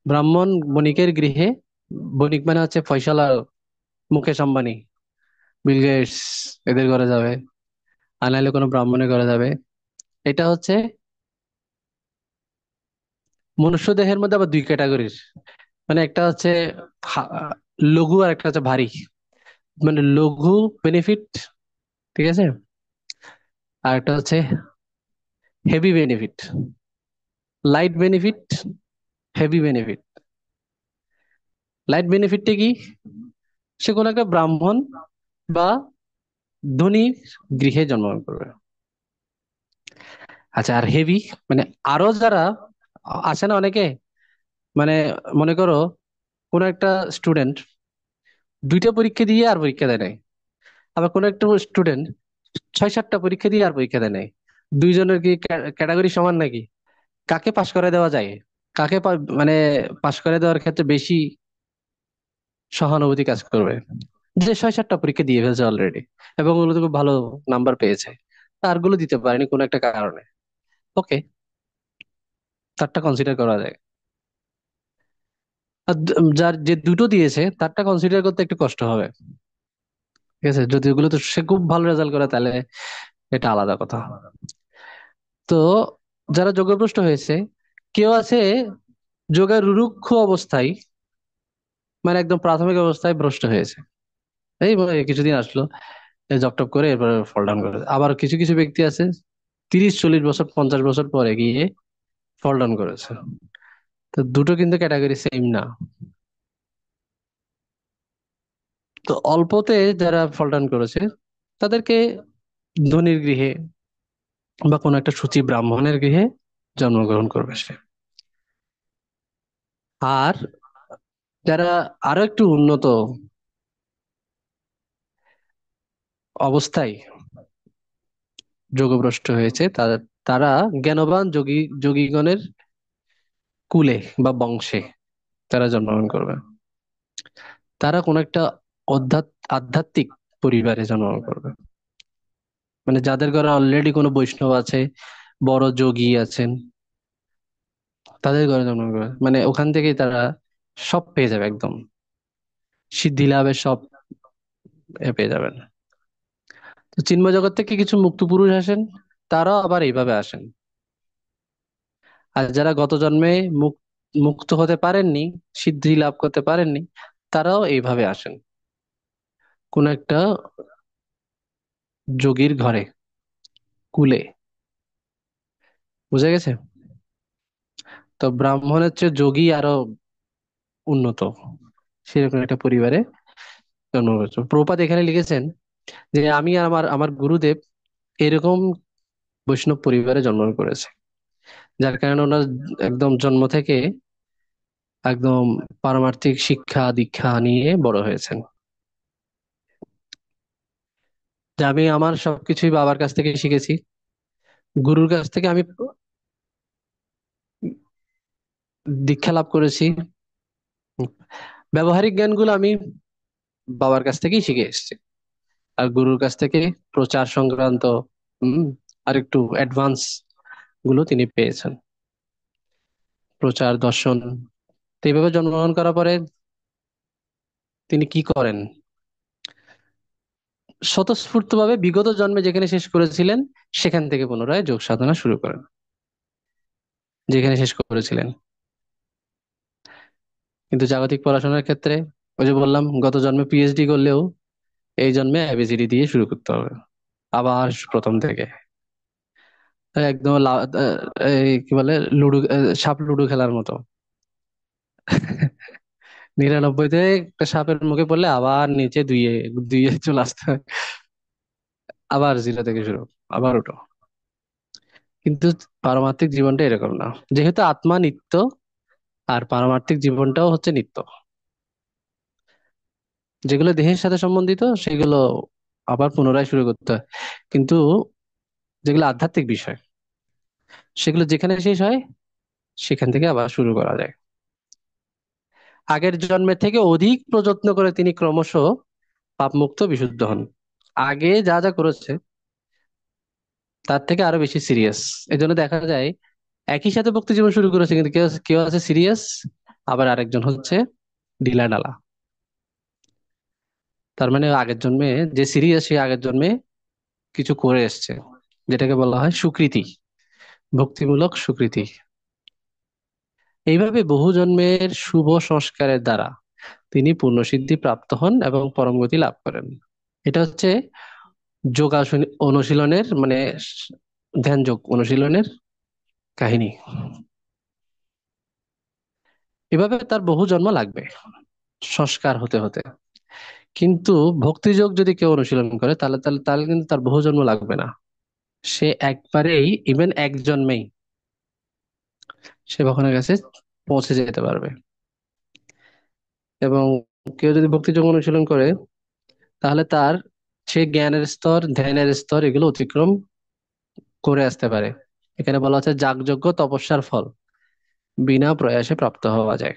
[SPEAKER 1] ব্রাহ্মণ বণিকের গৃহে, বণিক মানে হচ্ছে ফয়সালা, মুকেশ আম্বানি, বিল গেটস, এদের ঘরে যাবে। আর নাহলে কোনো ব্রাহ্মণের ঘরে যাবে। এটা হচ্ছে মনুষ্য দেহের মধ্যে আবার দুই ক্যাটাগরির, মানে একটা হচ্ছে হা- লঘু, আর একটা হচ্ছে ভারী। মানে লঘু বেনিফিট, ঠিক আছে, আর একটা হচ্ছে heavy benefit. Light benefit, heavy benefit. Light বেনিফিটটা কি? সে কোনো একটা ব্রাহ্মণ বা ধনী গৃহে জন্মগ্রহণ করবে। আচ্ছা, আর হেভি মানে আরো যারা আছে না অনেকে, মানে মনে করো কোন একটা স্টুডেন্ট দুইটা পরীক্ষা দিয়ে আর পরীক্ষা দেয় নাই, আবার কোন একটা স্টুডেন্ট 6-7টা পরীক্ষা দিয়ে আর পরীক্ষা দেয় নাই। দুইজনের কি ক্যাটাগরি সমান নাকি? কাকে পাশ করে দেওয়া যায়? মানে পাশ করে দেওয়ার ক্ষেত্রে বেশি সহানুভূতি কাজ করবে? যে 6-7টা পরীক্ষা দিয়ে ফেলছে অলরেডি, এবং ওগুলো খুব ভালো নাম্বার পেয়েছে, আর গুলো দিতে পারেনি কোনো একটা কারণে, ওকে, তারটা কনসিডার করা যায়। আর যার যে দুটো দিয়েছে তারটা কনসিডার করতে একটু কষ্ট হবে। ঠিক আছে, যদি ওগুলো তো সে খুব ভালো রেজাল্ট করে, তাহলে এটা আলাদা কথা। তো যারা যোগভ্রষ্ট হয়েছে, কেউ আছে যোগের রুক্ষ অবস্থায়, মানে একদম প্রাথমিক অবস্থায় ভ্রষ্ট হয়েছে, এই বলে কিছুদিন আসলো, জব টপ করে এরপরে ফল ডাউন করে। আবার কিছু কিছু ব্যক্তি আছে 30-40 বছর 50 বছর পরে গিয়ে ফল ডাউন করেছে। তো দুটো কিন্তু ক্যাটাগরি সেম না। তো অল্পতে যারা ফল ডাউন করেছে, তাদেরকে ধনীর গৃহে বা কোনো একটা সূচি ব্রাহ্মণের গৃহে জন্মগ্রহণ করবে সে। আর যারা আরো একটু উন্নত অবস্থায় যোগভ্রষ্ট হয়েছে, তারা তারা জ্ঞানবান যোগীগণের কুলে বা বংশে তারা জন্মগ্রহণ করবে। তারা কোন একটা আধ্যাত্মিক পরিবারে জন্মগ্রহণ করবে, মানে যাদের ঘরে অলরেডি কোনো বৈষ্ণব আছে, বড় যোগী আছেন, তাদের ঘরে জন্মগ্রহণ করবে। মানে ওখান থেকেই তারা সব পেয়ে যাবে, একদম সিদ্ধি লাভের সব পেয়ে যাবেন। তো চিন্ময় জগৎ থেকে কিছু মুক্ত পুরুষ আসেন, তারাও আবার এইভাবে আসেন। আর যারা গত জন্মে মুক্ত হতে পারেননি, সিদ্ধি লাভ করতে পারেননি, তারাও এইভাবে আসেন কোন একটা যোগীর ঘরে, কুলে। বুঝা গেছে? তো ব্রাহ্মণের চেয়ে যোগী আরো উন্নত, সেরকম একটা পরিবারে জন্মগ্রহণ করেছে। প্রভুপাদ এখানে লিখেছেন যে আমি আর আমার আমার গুরুদেব এরকম বৈষ্ণব পরিবারে জন্মগ্রহণ করেছে, যার কারণে ওনার একদম জন্ম থেকে একদম পারমার্থিক শিক্ষা দীক্ষা নিয়ে বড় হয়েছেন। যে আমি আমার সবকিছুই বাবার কাছ থেকে শিখেছি, গুরুর কাছ থেকে আমি দীক্ষা লাভ করেছি। ব্যবহারিক জ্ঞানগুলো আমি বাবার কাছ থেকেই শিখে এসেছি। আর গুরুর কাছ থেকে প্রচার সংক্রান্ত হম আর একটু অ্যাডভান্স গুলো তিনি পেয়েছেন, প্রচার দর্শন। তো এইভাবে জন্মগ্রহণ করার পরে তিনি কি করেন? স্বতঃস্ফূর্ত ভাবে বিগত জন্মে যেখানে শেষ করেছিলেন, সেখান থেকে পুনরায় যোগ সাধনা শুরু করেন, যেখানে শেষ করেছিলেন। কিন্তু জাগতিক পড়াশোনার ক্ষেত্রে, ওই যে বললাম, গত জন্মে পিএইচডি করলেও এই জন্মে এবিসিডি দিয়ে শুরু করতে হবে, আবার প্রথম থেকে। একদম এই কি বলে, লুডো, সাপ লুডো খেলার মতো। 99-তে একটা সাপের মুখে পড়লে আবার নিচে দুইয়ে দুইয়ে চলে আসতে হয়, আবার জিরো থেকে শুরু, আবার ওঠো। কিন্তু পারমার্থিক জীবনটা এরকম না। যেহেতু আত্মা নিত্য, আর পারমার্থিক জীবনটাও হচ্ছে নিত্য। যেগুলো দেহের সাথে সম্বন্ধিত সেগুলো আবার পুনরায় শুরু করতে হয়, কিন্তু যেগুলো আধ্যাত্মিক বিষয় সেগুলো যেখানে শেষ হয় সেখান থেকে আবার শুরু করা যায়। আগের জন্মের থেকে অধিক প্রযত্ন করে তিনি ক্রমশ পাপমুক্ত বিশুদ্ধ হন। আগে যা যা করেছে তার থেকে আরো বেশি সিরিয়াস। এই জন্য দেখা যায় একই সাথে ভক্তি জীবন শুরু করেছে, কিন্তু কেউ কেউ আছে সিরিয়াস, আবার আরেকজন হচ্ছে ঢিলা ঢালা। তার মানে আগের জন্মে যে সিরিয়াস, সে আগের জন্মে কিছু করে এসছে, যেটাকে বলা হয় সুকৃতি, ভক্তিমূলক সুকৃতি। এইভাবে বহু জন্মের শুভ সংস্কারের দ্বারা তিনি পূর্ণসিদ্ধি প্রাপ্ত হন এবং পরম গতি লাভ করেন। এটা হচ্ছে যোগাসন অনুশীলনের মানে ধ্যান যোগ অনুশীলনের কাহিনী। এভাবে তার বহু জন্ম লাগবে সংস্কার হতে হতে। কিন্তু ভক্তিযোগ যদি কেউ অনুশীলন করে, তাহলে তাহলে তাহলে কিন্তু তার বহু জন্ম লাগবে না। সে একবারেই, ইভেন এক জন্মেই সে ভগবানের কাছে পৌঁছে যেতে পারবে। এবং কেউ যদি ভক্তিযোগ অনুশীলন করে, তাহলে তার সে জ্ঞানের স্তর, ধ্যানের স্তর এগুলো অতিক্রম করে আসতে পারে। এখানে বলা হচ্ছে যাগযজ্ঞ তপস্যার ফল বিনা প্রয়াসে প্রাপ্ত হওয়া যায়।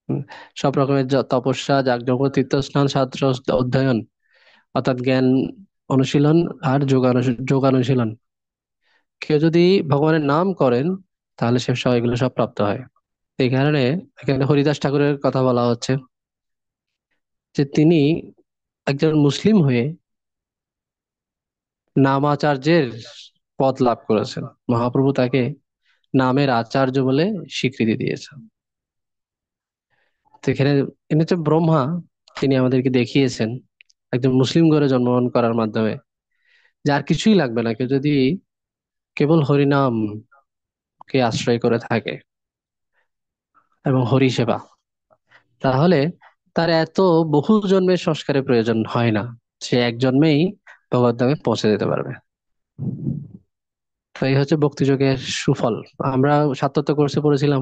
[SPEAKER 1] হুম, সব রকমের তপস্যা, যাগযজ্ঞ, তীর্থস্নান, শাস্ত্র অধ্যয়ন, অর্থাৎ জ্ঞান অনুশীলন আর যোগানুশীলন, কেউ যদি ভগবানের নাম করেন তাহলে সে সব এগুলো সব প্রাপ্ত হয়। এই কারণে এখানে হরিদাস ঠাকুরের কথা বলা হচ্ছে যে তিনি একজন মুসলিম হয়ে নামাচার্যের পদ লাভ করেছেন। মহাপ্রভু তাকে নামের আচার্য বলে স্বীকৃতি দিয়েছেন। তো এখানে ইনি হচ্ছে ব্রহ্মা, তিনি আমাদেরকে দেখিয়েছেন একজন মুসলিম ঘরে জন্মগ্রহণ করার মাধ্যমে যার কিছুই লাগবে না, কেউ যদি কেবল হরিনাম কে আশ্রয় করে থাকে এবং হরি সেবা, তাহলে তার এত বহু জন্মের সংস্কারের প্রয়োজন হয় না। সে এক জন্মেই ভগবত ধামে পৌঁছে যেতে পারবে। তো এই হচ্ছে ভক্তিযোগের সুফল। আমরা সাতত্ব কোর্সে পড়েছিলাম,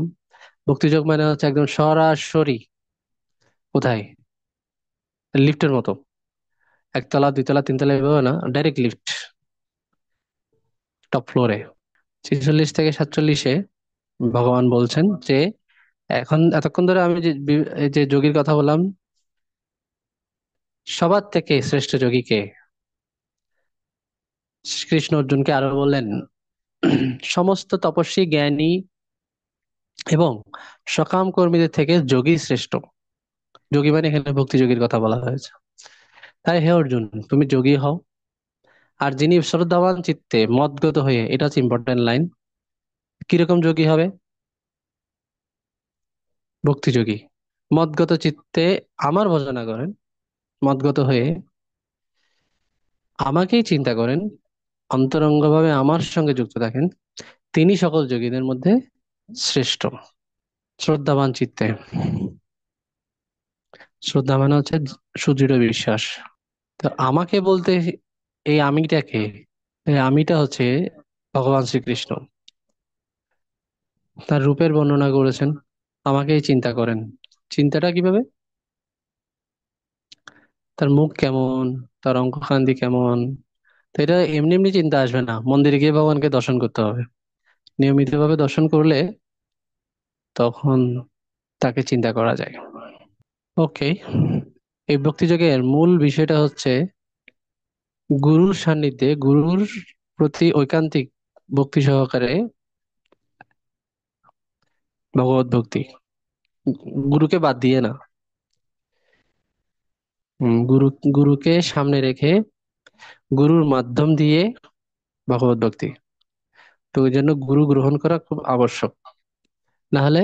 [SPEAKER 1] ভক্তিযোগ মানে হচ্ছে একদম সরাসরি কোথায়, লিফটের মতো, একতলা দুইতলা তিনতলা এভাবে না, ডাইরেক্ট লিফট টপ ফ্লোরে। 46 থেকে 47-এ ভগবান বলছেন যে এখন এতক্ষণ ধরে আমি যে এই যে যোগীর কথা বললাম, সবার থেকে শ্রেষ্ঠ যোগী কে? কৃষ্ণ অর্জুনকে আরো বললেন, সমস্ত তপস্বী, জ্ঞানী এবং সকাম কর্মীদের থেকে যোগী শ্রেষ্ঠ। যোগী মানে এখানে ভক্তি যোগীর কথা বলা হয়েছে। তাই হে অর্জুন, তুমি যোগী হও। আর যিনি শ্রদ্ধাবান চিত্তে মদগত হয়ে, এটা হচ্ছে ইম্পর্টেন্ট লাইন, কিরকম যোগী হবে? ভক্তি যোগী। মদগত চিত্তে আমার ভজনা করেন, মদগত হয়ে আমাকেই চিন্তা করেন, অন্তরঙ্গ ভাবে আমার সঙ্গে যুক্ত থাকেন, তিনি সকল যোগীদের মধ্যে শ্রেষ্ঠ। শ্রদ্ধাবান চিত্তে, শ্রদ্ধা মানে হচ্ছে সুদৃঢ় বিশ্বাস। তো আমাকে বলতে, এই আমিটা কে? এই আমিটা হচ্ছে ভগবান শ্রীকৃষ্ণ। তার রূপের বর্ণনা করেছেন, আমাকেই চিন্তা করেন। চিন্তাটা কিভাবে? তার মুখ কেমন, তার অঙ্ককান্তি কেমন। তো এটা এমনি এমনি চিন্তা আসবে না, মন্দিরে গিয়ে ভগবানকে দর্শন করতে হবে। নিয়মিত ভাবে দর্শন করলে তখন তাকে চিন্তা করা যায়। ওকে, এই ভক্তিযোগের মূল বিষয়টা হচ্ছে গুরুর সান্নিধ্যে, গুরুর প্রতি ঐকান্তিক ভক্তি সহকারে ভগবত ভক্তি, গুরুকে বাদ দিয়ে না। গুরুকে সামনে রেখে গুরুর মাধ্যম দিয়ে ভগবত ভক্তি। তো ওই জন্য গুরু গ্রহণ করা খুব আবশ্যক। না হলে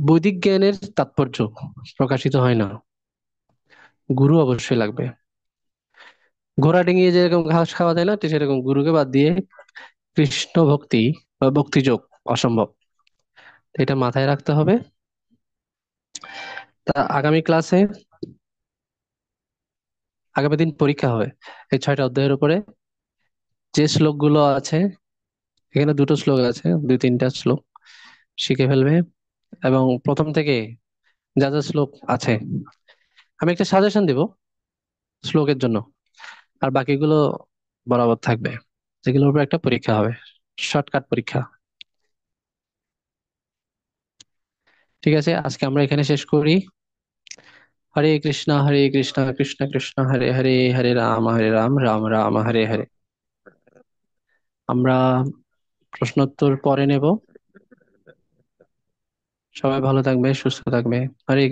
[SPEAKER 1] বৈদিক জ্ঞানের তাৎপর্য প্রকাশিত হয় না। গুরু অবশ্যই লাগবে। ঘোড়া ডিঙিয়ে যেরকম ঘাস খাওয়া যায় না, ঠিক সেরকম গুরুকে বাদ দিয়ে কৃষ্ণ ভক্তি বা ভক্তিযোগ অসম্ভব। তো এটা মাথায় রাখতে হবে। তা আগামী ক্লাসে, আগামী দিন পরীক্ষা হবে এই 6টা অধ্যায়ের উপরে। যে শ্লোকগুলো আছে, এখানে দুটো শ্লোক আছে, 2-3টা শ্লোক শিখে ফেলবে। এবং প্রথম থেকে যা যা শ্লোক আছে, আমি একটা সাজেশন দিব শ্লোকের জন্য, আর বাকিগুলো বরাবর থাকবে, যেগুলোর উপর একটা পরীক্ষা হবে, শর্টকাট পরীক্ষা। ঠিক আছে, আজকে আমরা এখানে শেষ করি। হরে কৃষ্ণ কৃষ্ণ কৃষ্ণ হরে হরে, হরে রাম রাম রাম হরে হরে। আমরা প্রশ্নোত্তর পরে নেব। সবাই ভালো থাকবে, সুস্থ থাকবে। হরে